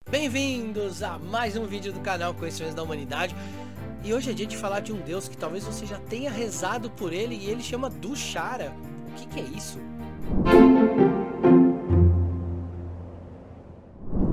Bem-vindos a mais um vídeo do canal Conhecimentos da Humanidade. E hoje é dia de falar de um Deus que talvez você já tenha rezado por ele, e ele chama Dushara. O que é isso?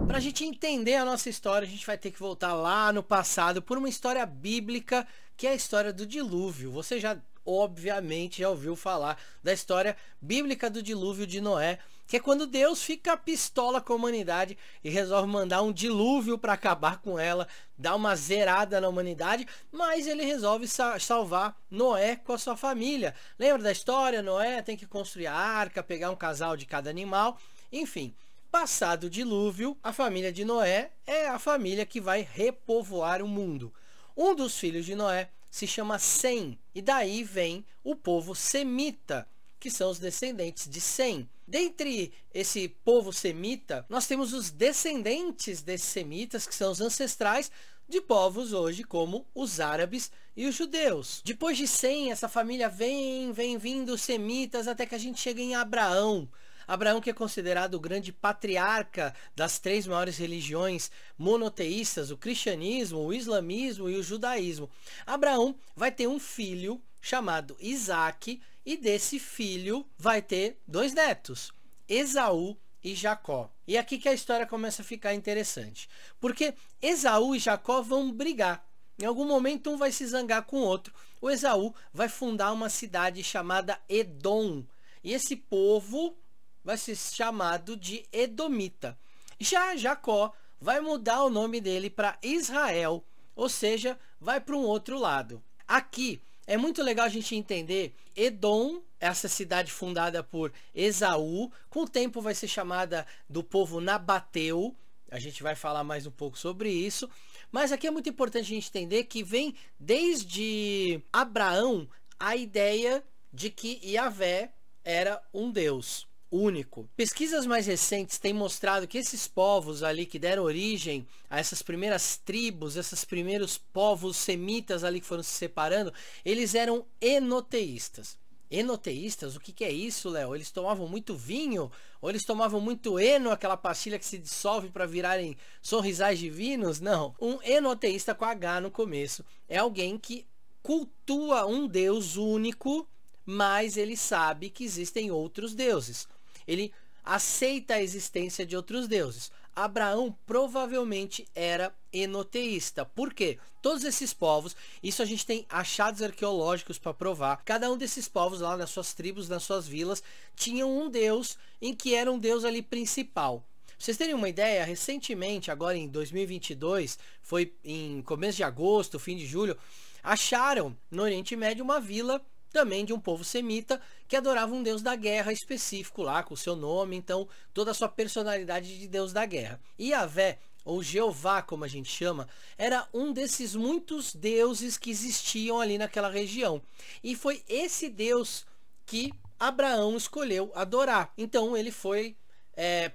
Para a gente entender a nossa história, a gente vai ter que voltar lá no passado por uma história bíblica, que é a história do dilúvio. Você já, obviamente, já ouviu falar da história bíblica do dilúvio de Noé, que é quando Deus fica pistola com a humanidade e resolve mandar um dilúvio para acabar com ela, dar uma zerada na humanidade, mas ele resolve salvar Noé com a sua família. Lembra da história? Noé tem que construir a arca, pegar um casal de cada animal, enfim. Passado o dilúvio, a família de Noé é a família que vai repovoar o mundo. Um dos filhos de Noé se chama Sem, e daí vem o povo semita, que são os descendentes de Sem. Dentre esse povo semita, nós temos os descendentes desses semitas, que são os ancestrais de povos hoje como os árabes e os judeus. Depois de Sem, essa família vem vindo os semitas até que a gente chega em Abraão. Abraão, que é considerado o grande patriarca das três maiores religiões monoteístas, o cristianismo, o islamismo e o judaísmo. Abraão vai ter um filho chamado Isaque, e desse filho vai ter dois netos, Esaú e Jacó. E aqui que a história começa a ficar interessante, porque Esaú e Jacó vão brigar. Em algum momento um vai se zangar com o outro. O Esaú vai fundar uma cidade chamada Edom, e esse povo vai ser chamado de Edomita. Já Jacó vai mudar o nome dele para Israel, ou seja, vai para um outro lado. Aqui é muito legal a gente entender Edom, essa cidade fundada por Esaú, com o tempo vai ser chamada do povo Nabateu. A gente vai falar mais um pouco sobre isso. Mas aqui é muito importante a gente entender que vem desde Abraão a ideia de que Yahvé era um Deus único. Pesquisas mais recentes têm mostrado que esses povos ali que deram origem a essas primeiras tribos, esses primeiros povos semitas ali que foram se separando, eles eram enoteístas. Enoteístas? O que é isso, Léo? Eles tomavam muito vinho? Ou eles tomavam muito eno, aquela pastilha que se dissolve para virarem sorrisais divinos? Não. Um enoteísta com H no começo é alguém que cultua um Deus único, mas ele sabe que existem outros deuses. Ele aceita a existência de outros deuses. Abraão provavelmente era enoteísta. Por quê? Todos esses povos, isso a gente tem achados arqueológicos para provar. Cada um desses povos lá nas suas tribos, nas suas vilas, tinham um deus em que era um deus ali principal. Pra vocês terem uma ideia, recentemente, agora em 2022, foi em começo de agosto, fim de julho, acharam no Oriente Médio uma vila também de um povo semita que adorava um deus da guerra específico lá, com o seu nome, então toda a sua personalidade de deus da guerra. E Yahvé, ou Jeová como a gente chama, era um desses muitos deuses que existiam ali naquela região. E foi esse deus que Abraão escolheu adorar. Então ele foi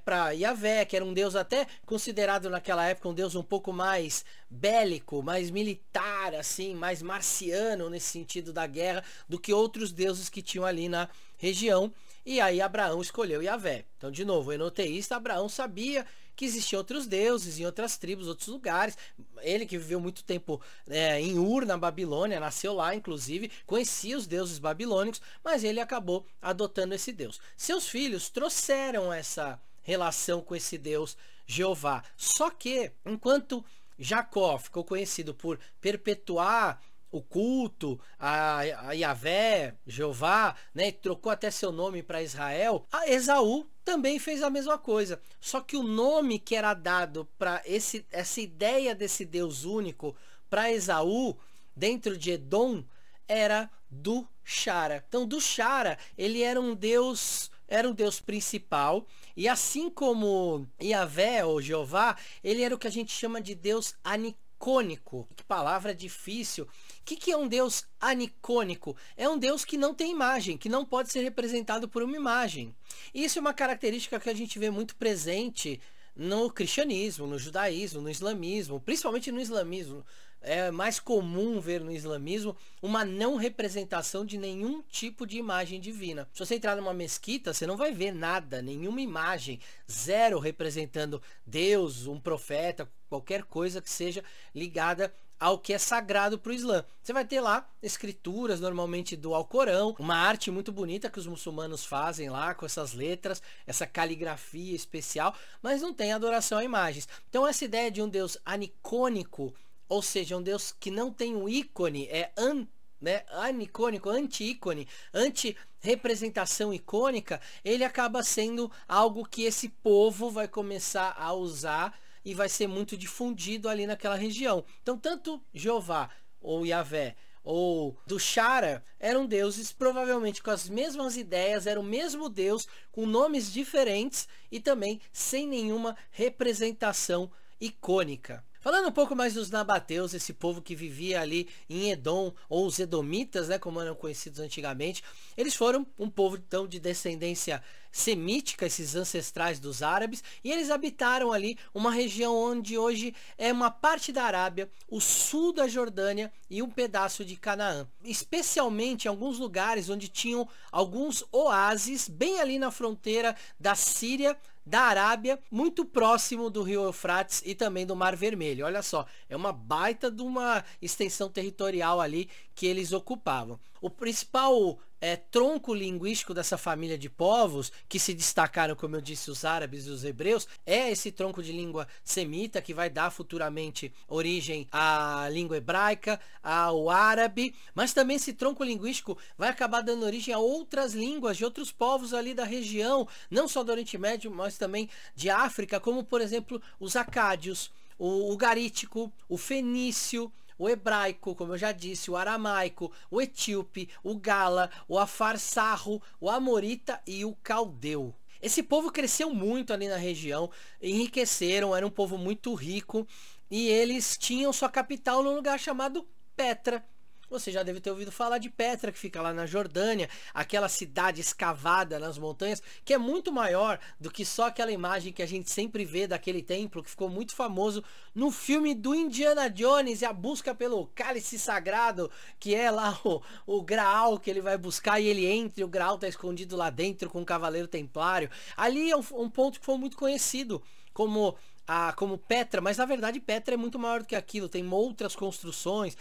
para Yahvé, que era um deus até considerado naquela época um deus um pouco mais bélico, mais militar, assim, mais marciano nesse sentido da guerra, do que outros deuses que tinham ali na região. E aí Abraão escolheu Yahvé. Então, de novo, enoteísta, Abraão sabia que existiam outros deuses em outras tribos, outros lugares. Ele que viveu muito tempo em Ur, na Babilônia, nasceu lá, inclusive, conhecia os deuses babilônicos, mas ele acabou adotando esse deus. Seus filhos trouxeram essa relação com esse deus Jeová. Só que, enquanto Jacó ficou conhecido por perpetuar o culto a Yahvé, Jeová, né, e trocou até seu nome para Israel, a Esaú também fez a mesma coisa. Só que o nome que era dado para essa ideia desse Deus único para Esaú, dentro de Edom, era Dushara. Então, Dushara, ele era um Deus principal, e assim como Yahvé ou Jeová, ele era o que a gente chama de Deus anicônico. Que palavra difícil. O que é um Deus anicônico? É um Deus que não tem imagem, que não pode ser representado por uma imagem. Isso é uma característica que a gente vê muito presente no cristianismo, no judaísmo, no islamismo, principalmente no islamismo. é mais comum ver no islamismo uma não representação de nenhum tipo de imagem divina. Se você entrar numa mesquita, você não vai ver nada, nenhuma imagem, zero representando Deus, um profeta, qualquer coisa que seja ligada ao que é sagrado para o Islã. Você vai ter lá escrituras, normalmente do Alcorão, uma arte muito bonita que os muçulmanos fazem lá com essas letras, essa caligrafia especial, mas não tem adoração a imagens. Então essa ideia de um Deus anicônico, ou seja, um Deus que não tem um ícone, anicônico, anti-ícone, anti-representação icônica, ele acaba sendo algo que esse povo vai começar a usar e vai ser muito difundido ali naquela região. Então, tanto Jeová ou Yahvé ou do Shara eram deuses provavelmente com as mesmas ideias, era o mesmo Deus com nomes diferentes e também sem nenhuma representação icônica. Falando um pouco mais dos nabateus, esse povo que vivia ali em Edom, ou os edomitas, né, como eram conhecidos antigamente, eles foram um povo então de descendência semítica, esses ancestrais dos árabes, e eles habitaram ali uma região onde hoje é uma parte da Arábia, o sul da Jordânia e um pedaço de Canaã, especialmente em alguns lugares onde tinham alguns oásis bem ali na fronteira da Síria, da Arábia, muito próximo do rio Eufrates e também do Mar Vermelho. Olha só, é uma baita de uma extensão territorial ali que eles ocupavam. O principal tronco linguístico dessa família de povos, que se destacaram, como eu disse, os árabes e os hebreus, é esse tronco de língua semita, que vai dar futuramente origem à língua hebraica, ao árabe, mas também esse tronco linguístico vai acabar dando origem a outras línguas de outros povos ali da região, não só do Oriente Médio, mas também de África, como por exemplo os acádios, o garítico, o fenício, o hebraico, como eu já disse, o aramaico, o etíope, o gala, o afarsarro, o amorita e o caldeu. Esse povo cresceu muito ali na região, enriqueceram, era um povo muito rico e eles tinham sua capital num lugar chamado Petra. Você já deve ter ouvido falar de Petra, que fica lá na Jordânia, aquela cidade escavada nas montanhas, que é muito maior do que só aquela imagem que a gente sempre vê daquele templo, que ficou muito famoso no filme do Indiana Jones e a busca pelo cálice sagrado, que é lá o Graal que ele vai buscar e ele entra e o Graal está escondido lá dentro com o Cavaleiro Templário. Ali é um ponto que foi muito conhecido como Petra, mas na verdade Petra é muito maior do que aquilo, tem outras construções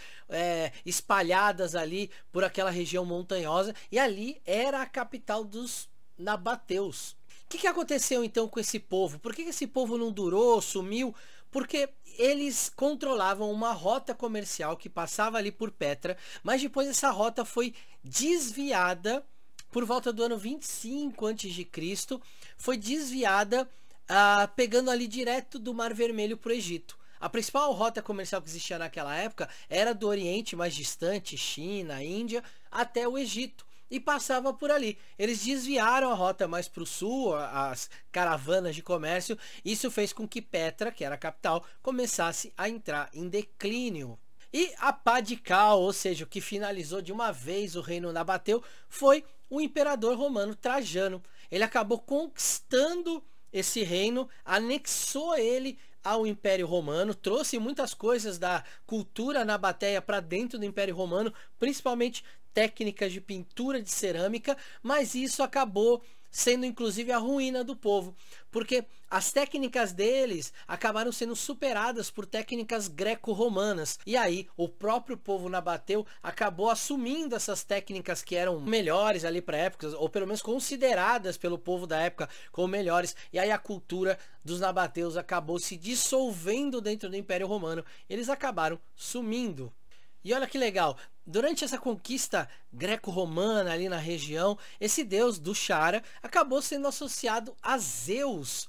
espalhadas ali por aquela região montanhosa e ali era a capital dos nabateus. O que aconteceu então com esse povo? Por que esse povo não durou, sumiu? Porque eles controlavam uma rota comercial que passava ali por Petra, mas depois essa rota foi desviada por volta do ano 25 a.C., foi desviada pegando ali direto do Mar Vermelho para o Egito. A principal rota comercial que existia naquela época era do Oriente mais distante, China, Índia, até o Egito. E passava por ali. Eles desviaram a rota mais para o sul, as caravanas de comércio. Isso fez com que Petra, que era a capital, começasse a entrar em declínio. E a pá de cal, ou seja, o que finalizou de uma vez o reino nabateu, foi o imperador romano Trajano. Ele acabou conquistando esse reino, anexou ele ao Império Romano, trouxe muitas coisas da cultura nabateia para dentro do Império Romano, principalmente técnicas de pintura de cerâmica, mas isso acabou sendo inclusive a ruína do povo, porque as técnicas deles acabaram sendo superadas por técnicas greco-romanas, e aí o próprio povo nabateu acabou assumindo essas técnicas que eram melhores ali para a época, ou pelo menos consideradas pelo povo da época como melhores, e aí a cultura dos nabateus acabou se dissolvendo dentro do Império Romano, eles acabaram sumindo. E olha que legal, durante essa conquista greco-romana ali na região, esse deus do Shara acabou sendo associado a Zeus,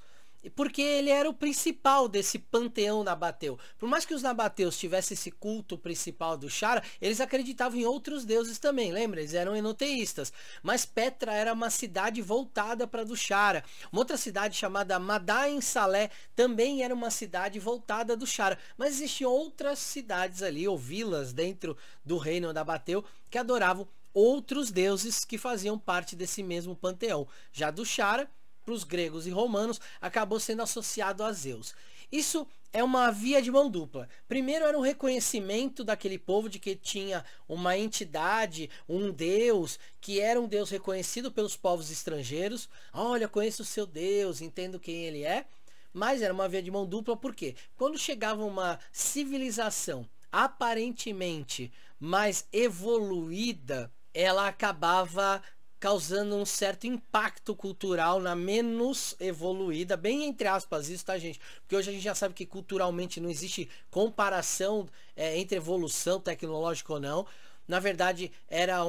porque ele era o principal desse panteão nabateu. Por mais que os nabateus tivessem esse culto principal do Shara, eles acreditavam em outros deuses também, lembra? Eles eram enoteístas. Mas Petra era uma cidade voltada para do Shara. Uma outra cidade chamada Madain Salé também era uma cidade voltada do Shara. Mas existiam outras cidades ali, ou vilas dentro do reino nabateu, que adoravam outros deuses que faziam parte desse mesmo panteão. Já do Shara, para os gregos e romanos, acabou sendo associado a Zeus. Isso é uma via de mão dupla. Primeiro era o reconhecimento daquele povo de que tinha uma entidade, um Deus, que era um Deus reconhecido pelos povos estrangeiros. Olha, conheço o seu Deus, entendo quem ele é. Mas era uma via de mão dupla, por quê? Quando chegava uma civilização aparentemente mais evoluída, ela acabava causando um certo impacto cultural na menos evoluída, bem entre aspas isso, tá, gente? Porque hoje a gente já sabe que culturalmente não existe comparação entre evolução tecnológica ou não. Na verdade, era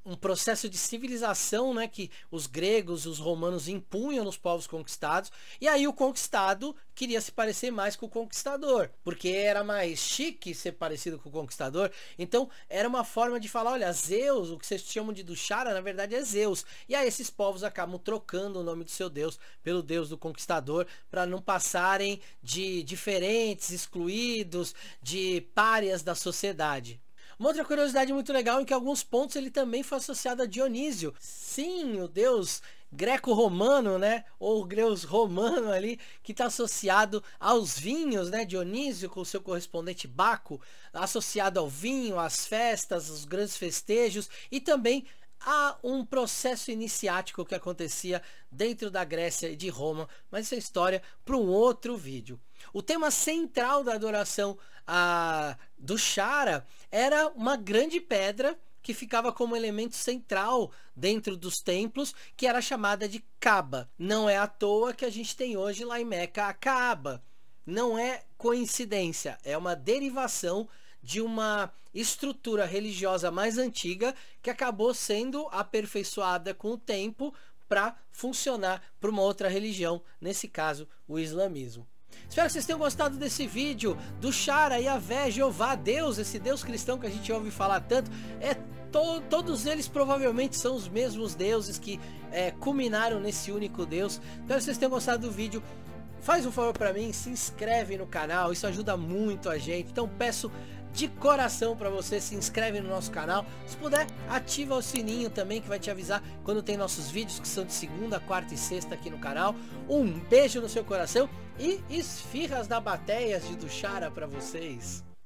um processo de civilização, né, que os gregos e os romanos impunham nos povos conquistados, e aí o conquistado queria se parecer mais com o conquistador, porque era mais chique ser parecido com o conquistador. Então era uma forma de falar, olha, Zeus, o que vocês chamam de Dushara, na verdade é Zeus. E aí esses povos acabam trocando o nome do seu Deus pelo Deus do conquistador, para não passarem de diferentes, excluídos, de párias da sociedade. Uma outra curiosidade muito legal é que em alguns pontos ele também foi associado a Dionísio. Sim, o deus greco-romano, né? Ou o deus romano ali, que está associado aos vinhos, né? Dionísio com o seu correspondente Baco, associado ao vinho, às festas, aos grandes festejos e também há um processo iniciático que acontecia dentro da Grécia e de Roma, mas essa é história para um outro vídeo. O tema central da adoração do Shara era uma grande pedra que ficava como elemento central dentro dos templos, que era chamada de Kaaba. Não é à toa que a gente tem hoje lá em Meca a Kaaba. Não é coincidência, é uma derivação de uma estrutura religiosa mais antiga que acabou sendo aperfeiçoada com o tempo para funcionar para uma outra religião, nesse caso o islamismo. Espero que vocês tenham gostado desse vídeo do Shara, Yahvé, Jeová, Deus, esse Deus cristão que a gente ouve falar tanto. Todos eles provavelmente são os mesmos deuses que culminaram nesse único Deus. Espero que vocês tenham gostado do vídeo. Faz um favor para mim, se inscreve no canal, isso ajuda muito a gente. Então peço de coração para você, se inscreve no nosso canal. Se puder, ativa o sininho também, que vai te avisar quando tem nossos vídeos, que são de segunda, quarta e sexta aqui no canal. Um beijo no seu coração e esfirras da Bateias de Dushara para vocês.